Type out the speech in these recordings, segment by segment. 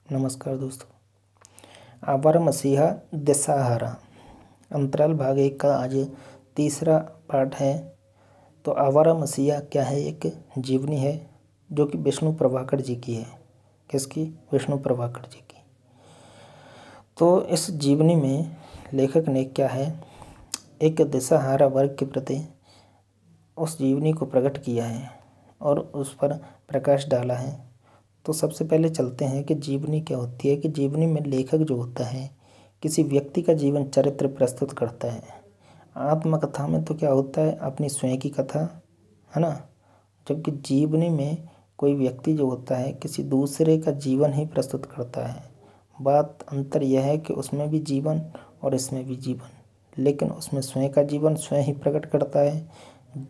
नमस्कार दोस्तों। आवारा मसीहा दिशाहारा अंतराल भाग 1 का आज तीसरा पाठ है। तो आवारा मसीहा क्या है? एक जीवनी है जो कि विष्णु प्रभाकर जी की है। किसकी? विष्णु प्रभाकर जी की। तो इस जीवनी में लेखक ने क्या है, एक दिशाहारा वर्ग के प्रति उस जीवनी को प्रकट किया है और उस पर प्रकाश डाला है। तो सबसे पहले चलते हैं कि जीवनी क्या होती है। कि जीवनी में लेखक जो होता है किसी व्यक्ति का जीवन चरित्र प्रस्तुत करता है। आत्मकथा में तो क्या होता है, अपनी स्वयं की कथा, है ना। जबकि जीवनी में कोई व्यक्ति जो होता है किसी दूसरे का जीवन ही प्रस्तुत करता है। बात अंतर यह है कि उसमें भी जीवन और इसमें भी जीवन, लेकिन उसमें स्वयं का जीवन स्वयं ही प्रकट करता है,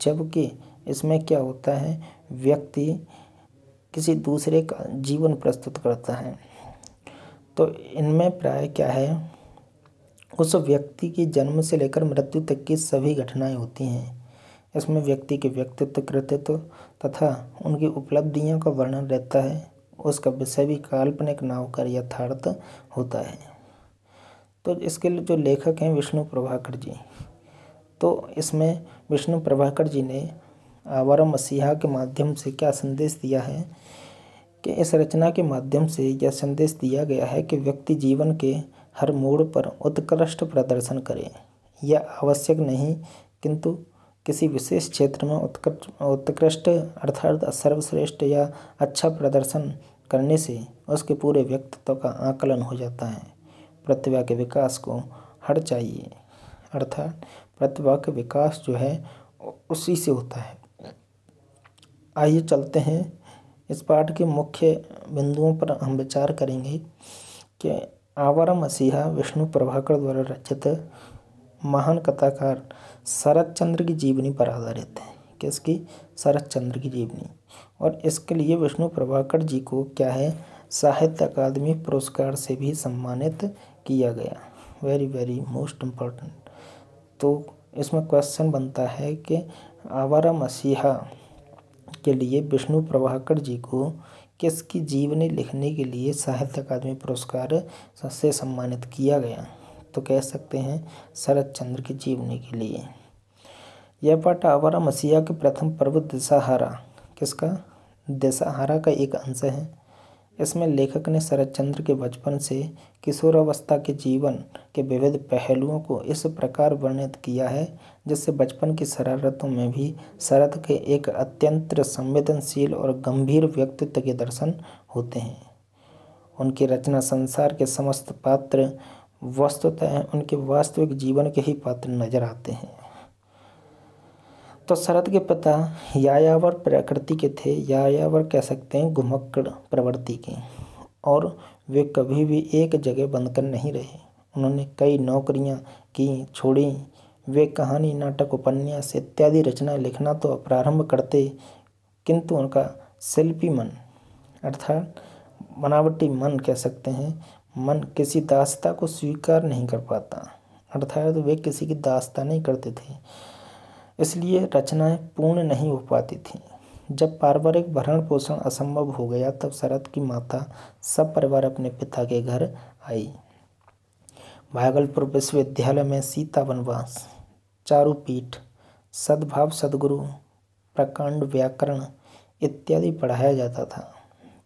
जबकि इसमें क्या होता है, व्यक्ति किसी दूसरे का जीवन प्रस्तुत करता है। तो इनमें प्राय क्या है, उस व्यक्ति की जन्म से लेकर मृत्यु तक की सभी घटनाएं होती हैं। इसमें व्यक्ति के व्यक्तित्व, कृतित्व तथा उनकी उपलब्धियों का वर्णन रहता है। उसका विषय भी काल्पनिक ना होकर यथार्थ होता है। तो इसके लिए जो लेखक हैं विष्णु प्रभाकर जी, तो इसमें विष्णु प्रभाकर जी ने आवारा मसीहा के माध्यम से क्या संदेश दिया है कि इस रचना के माध्यम से यह संदेश दिया गया है कि व्यक्ति जीवन के हर मोड़ पर उत्कृष्ट प्रदर्शन करे। यह आवश्यक नहीं, किंतु किसी विशेष क्षेत्र में उत्कृष्ट अर्थात सर्वश्रेष्ठ या अच्छा प्रदर्शन करने से उसके पूरे व्यक्तित्व का आकलन हो जाता है। प्रतिभा के विकास को हर चाहिए, अर्थात प्रतिभा का विकास जो है उसी से होता है। आइए चलते हैं इस पाठ के मुख्य बिंदुओं पर हम विचार करेंगे कि आवारा मसीहा विष्णु प्रभाकर द्वारा रचित महान कथाकार शरत चंद्र की जीवनी पर आधारित है। किसकी? शरत चंद्र की जीवनी। और इसके लिए विष्णु प्रभाकर जी को क्या है, साहित्य अकादमी पुरस्कार से भी सम्मानित किया गया। Very very most important. तो इसमें क्वेश्चन बनता है कि आवारा मसीहा के लिए विष्णु प्रभाकर जी को किसकी जीवनी लिखने के लिए साहित्य अकादमी पुरस्कार से सम्मानित किया गया? तो कह सकते हैं शरत चंद्र की जीवनी के लिए। यह पाठ आवारा मसीहा के प्रथम पर्व दिशाहारा, किसका? दिशाहारा का एक अंश है। इसमें लेखक ने शरत चंद्र के बचपन से किशोरावस्था के जीवन के विविध पहलुओं को इस प्रकार वर्णित किया है जिससे बचपन की शरारतों में भी शरत के एक अत्यंत संवेदनशील और गंभीर व्यक्तित्व के दर्शन होते हैं। उनकी रचना संसार के समस्त पात्र वस्तुतः उनके वास्तविक जीवन के ही पात्र नजर आते हैं। तो शरत के पिता यायावर प्रकृति के थे, यायावर कह सकते हैं घुमक्कड़ प्रवृत्ति के, और वे कभी भी एक जगह बंद कर नहीं रहे। उन्होंने कई नौकरियां की, छोड़ी। वे कहानी, नाटक, उपन्यास इत्यादि रचना लिखना तो प्रारंभ करते, किंतु उनका शिल्पी मन अर्थात बनावटी मन कह सकते हैं, मन किसी दास्ता को स्वीकार नहीं कर पाता, अर्थात वे किसी की दास्ता नहीं करते थे, इसलिए रचनाएं पूर्ण नहीं हो पाती थीं। जब पारिवारिक भरण पोषण असंभव हो गया तब शरत की माता सब परिवार अपने पिता के घर आई। भागलपुर विश्वविद्यालय में सीता वनवास, चारुपीठ, सद्भाव सद्गुरु, प्रकांड व्याकरण इत्यादि पढ़ाया जाता था।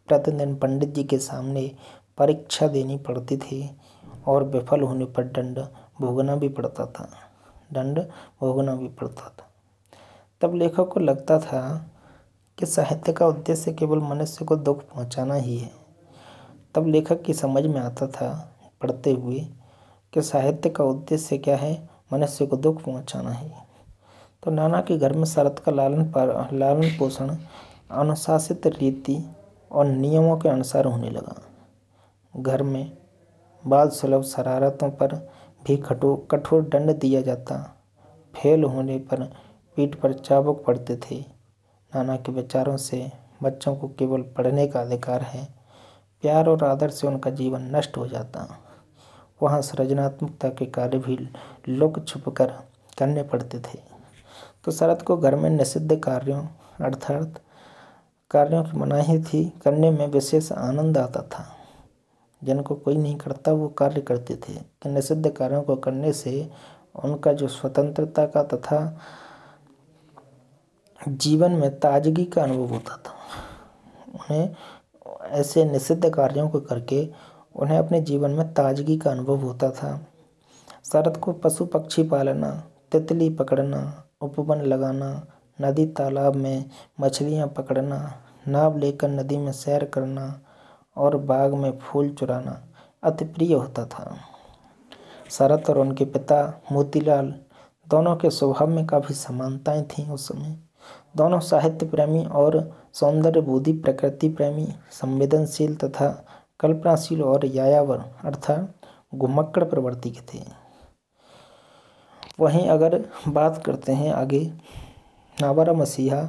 प्रतिदिन पंडित जी के सामने परीक्षा देनी पड़ती थी और विफल होने पर दंड भोगना भी पड़ता था। तब लेखक को लगता था कि साहित्य का उद्देश्य केवल मनुष्य को दुख पहुंचाना ही है। तब लेखक की समझ में आता था पढ़ते हुए कि साहित्य का उद्देश्य क्या है, मनुष्य को दुख पहुंचाना ही। तो नाना के घर में शरत का लालन पोषण अनुशासित रीति और नियमों के अनुसार होने लगा। घर में बाल सुलभ शरारतों पर भी कठोर दंड दिया जाता। फेल होने पर पीठ पर चाबुक पड़ते थे। नाना के विचारों से बच्चों को केवल पढ़ने का अधिकार है, प्यार और आदर से उनका जीवन नष्ट हो जाता। वहाँ सृजनात्मकता के कार्य भी लुक छुप कर करने पड़ते थे। तो शरत को घर में निषिद्ध कार्यों अर्थात कार्यों की मनाही थी, करने में विशेष आनंद आता था। जिनको कोई नहीं करता वो कार्य करते थे कि निषिद्ध कार्यों को करने से उनका जो स्वतंत्रता का तथा जीवन में ताजगी का अनुभव होता था। उन्हें ऐसे निषिद्ध कार्यों को करके उन्हें अपने जीवन में ताजगी का अनुभव होता था। शरद को पशु पक्षी पालना, तितली पकड़ना, उपवन लगाना, नदी तालाब में मछलियाँ पकड़ना, नाव लेकर नदी में सैर करना और बाग में फूल चुराना अति प्रिय होता था। शरद और उनके पिता मोतीलाल दोनों के स्वभाव में काफ़ी समानताएं थीं उस समय। दोनों साहित्य प्रेमी और सौंदर्यबोधी, प्रकृति प्रेमी, संवेदनशील तथा कल्पनाशील और यायावर अर्थात घुमक्कड़ प्रवृत्ति के थे। वहीं अगर बात करते हैं आगे आवारा मसीहा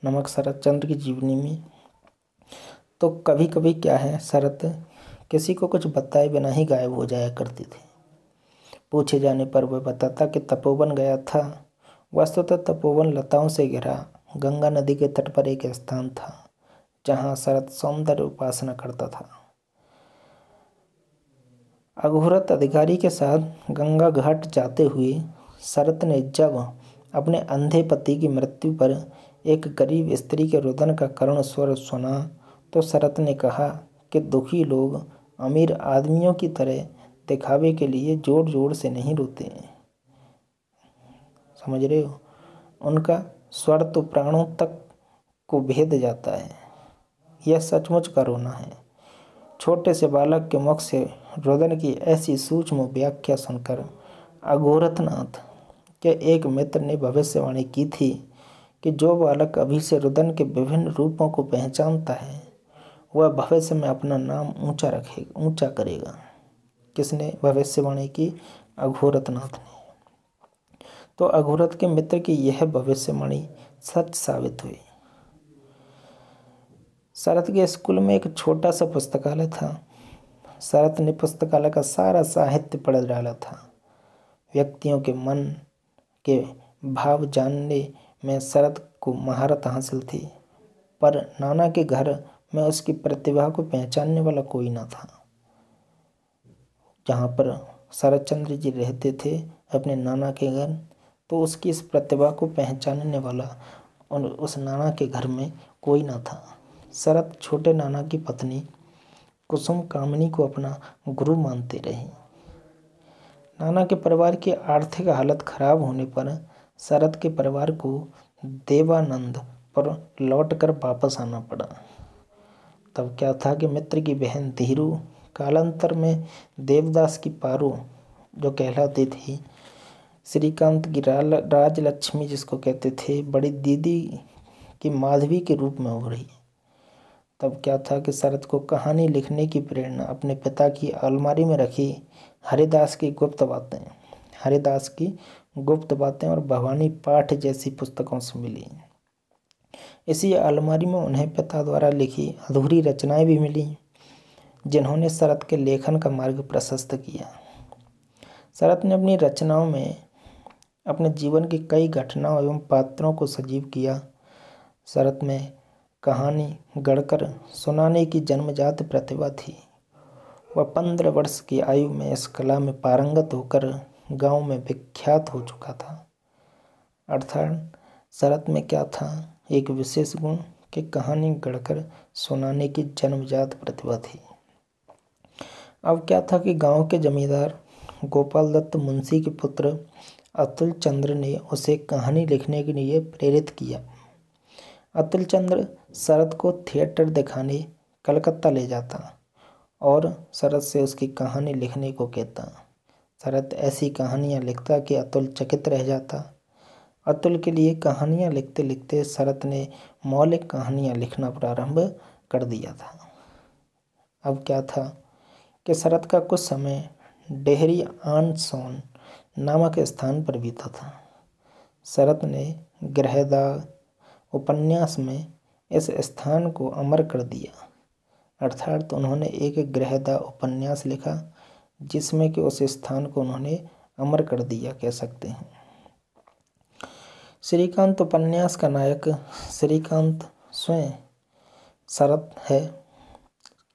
नमक शरद चंद्र की जीवनी में, तो कभी कभी क्या है, शरद किसी को कुछ बताए बिना ही गायब हो जाया करते थे। पूछे जाने पर वह बताता कि तपोवन गया था। वस्तुतः तपोवन लताओं से घिरा गंगा नदी के तट पर एक स्थान था जहाँ शरद सौंदर्य उपासना करता था। अघोरत अधिकारी के साथ गंगा घाट जाते हुए शरद ने जब अपने अंधे पति की मृत्यु पर एक गरीब स्त्री के रुदन का करुण स्वर सुना तो शरद ने कहा कि दुखी लोग अमीर आदमियों की तरह दिखावे के लिए जोर जोर से नहीं रोते हैं। समझ रहे हो? उनका स्वर तो प्राणों तक को भेद जाता है। यह सचमुच का रोना है। छोटे से बालक के मुख से रुदन की ऐसी सूक्ष्म व्याख्या सुनकर अघोरतनाथ के एक मित्र ने भविष्यवाणी की थी कि जो बालक अभी से रुदन के विभिन्न रूपों को पहचानता है वह भविष्य में अपना नाम ऊंचा करेगा। किसने भविष्यवाणी की? अघोरतनाथ ने। तो अघोरत के मित्र की यह भविष्यवाणी सच साबित हुई। शरद के स्कूल में एक छोटा सा पुस्तकालय था। शरद ने पुस्तकालय का सारा साहित्य पढ़ डाला था। व्यक्तियों के मन के भाव जानने में शरद को महारत हासिल थी, पर नाना के घर में उसकी प्रतिभा को पहचानने वाला कोई न था। जहाँ पर शरदचंद्र जी रहते थे अपने नाना के घर, तो उसकी इस प्रतिभा को पहचानने वाला और उस नाना के घर में कोई न था। शरद छोटे नाना की पत्नी कुसुम कामिनी को अपना गुरु मानते रहे। नाना के परिवार की आर्थिक हालत खराब होने पर शरद के परिवार को देवानंद पर लौटकर वापस आना पड़ा। तब क्या था कि मित्र की बहन धीरू कालांतर में देवदास की पारो जो कहलाती थी, श्रीकांत की राजलक्ष्मी जिसको कहते थे, बड़ी दीदी की माधवी के रूप में हो रही। तब क्या था कि शरद को कहानी लिखने की प्रेरणा अपने पिता की अलमारी में रखी हरिदास की गुप्त बातें और भवानी पाठ जैसी पुस्तकों से मिली। इसी अलमारी में उन्हें पिता द्वारा लिखी अधूरी रचनाएं भी मिली जिन्होंने शरद के लेखन का मार्ग प्रशस्त किया। शरद ने अपनी रचनाओं में अपने जीवन की कई घटनाओं एवं पात्रों को सजीव किया। शरद में कहानी गढ़कर सुनाने की जन्मजात प्रतिभा थी। वह 15 वर्ष की आयु में इस कला में पारंगत होकर गांव में विख्यात हो चुका था। अर्थात शरद में क्या था? एक विशेष गुण कि कहानी गढ़कर सुनाने की जन्मजात प्रतिभा थी। अब क्या था कि गांव के जमींदार गोपाल दत्त मुंशी के पुत्र अतुल चंद्र ने उसे कहानी लिखने के लिए प्रेरित किया। अतुल चंद्र शरद को थिएटर दिखाने कलकत्ता ले जाता और शरद से उसकी कहानी लिखने को कहता। शरद ऐसी कहानियाँ लिखता कि अतुल चकित रह जाता। अतुल के लिए कहानियाँ लिखते लिखते शरद ने मौलिक कहानियाँ लिखना प्रारंभ कर दिया था। अब क्या था कि शरद का कुछ समय डेहरी ऑन सोन नामक स्थान पर बीता था। शरद ने गृहदाह उपन्यास में इस स्थान को अमर कर दिया। अर्थात उन्होंने एक गृहदाह उपन्यास लिखा जिसमें कि उस स्थान को उन्होंने अमर कर दिया कह सकते हैं। श्रीकांत उपन्यास का नायक श्रीकांत स्वयं शरद है।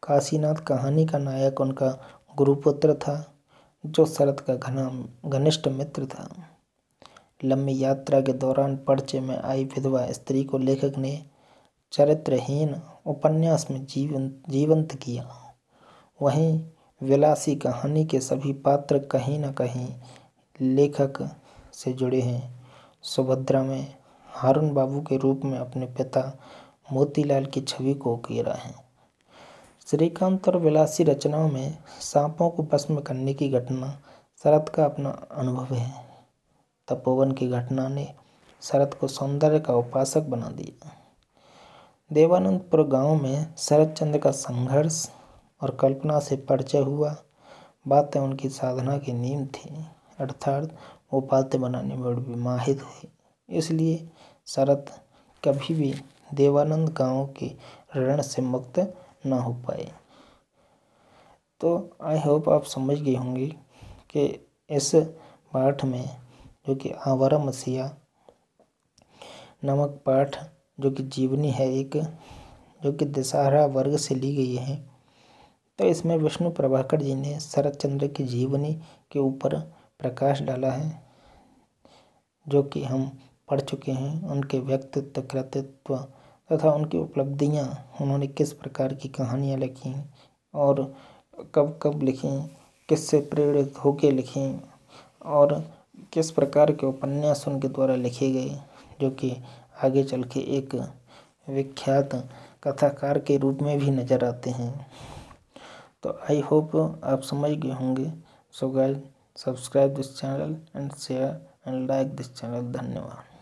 काशीनाथ कहानी का नायक उनका गुरुपुत्र था, जो शरद का घनिष्ठ मित्र था। लंबी यात्रा के दौरान पर्चे में आई विधवा स्त्री को लेखक ने चरित्रहीन उपन्यास में जीवंत किया। वहीं विलासी कहानी के सभी पात्र कहीं न कहीं लेखक से जुड़े हैं। सुभद्रा में हारून बाबू के रूप में अपने पिता मोतीलाल की छवि को उकेरा है। श्रीकांत और विलासी रचनाओं में सांपों को भस्म करने की घटना शरद का अपना अनुभव है। तपोवन की घटना ने शरद को सौंदर्य का उपासक बना दिया। देवानंदपुर गांव में शरदचंद्र का संघर्ष और कल्पना से परिचय हुआ। बातें उनकी साधना की नींव थी, अर्थात वो बातें बनाने में बड़ी माहिर थे। इसलिए शरद कभी भी देवानंद गांव के ऋण से मुक्त न हो पाए। तो आई होप आप समझ गए होंगे कि इस पाठ में जो कि आवारा मसीहा नामक पाठ जो कि जीवनी है एक, जो कि दिशहरा वर्ग से ली गई है। तो इसमें विष्णु प्रभाकर जी ने शरदचंद्र की जीवनी के ऊपर प्रकाश डाला है, जो कि हम पढ़ चुके हैं। उनके व्यक्तित्व, कृतित्व तथा उनकी उपलब्धियां, उन्होंने किस प्रकार की कहानियां लिखी और कब कब लिखी, किससे प्रेरित होकर लिखी और किस प्रकार के उपन्यास उनके द्वारा लिखे गए, जो कि आगे चल के एक विख्यात कथाकार के रूप में भी नज़र आते हैं। तो आई होप आप समझ गए होंगे। So guys, subscribe this channel and share and like this channel. धन्यवाद।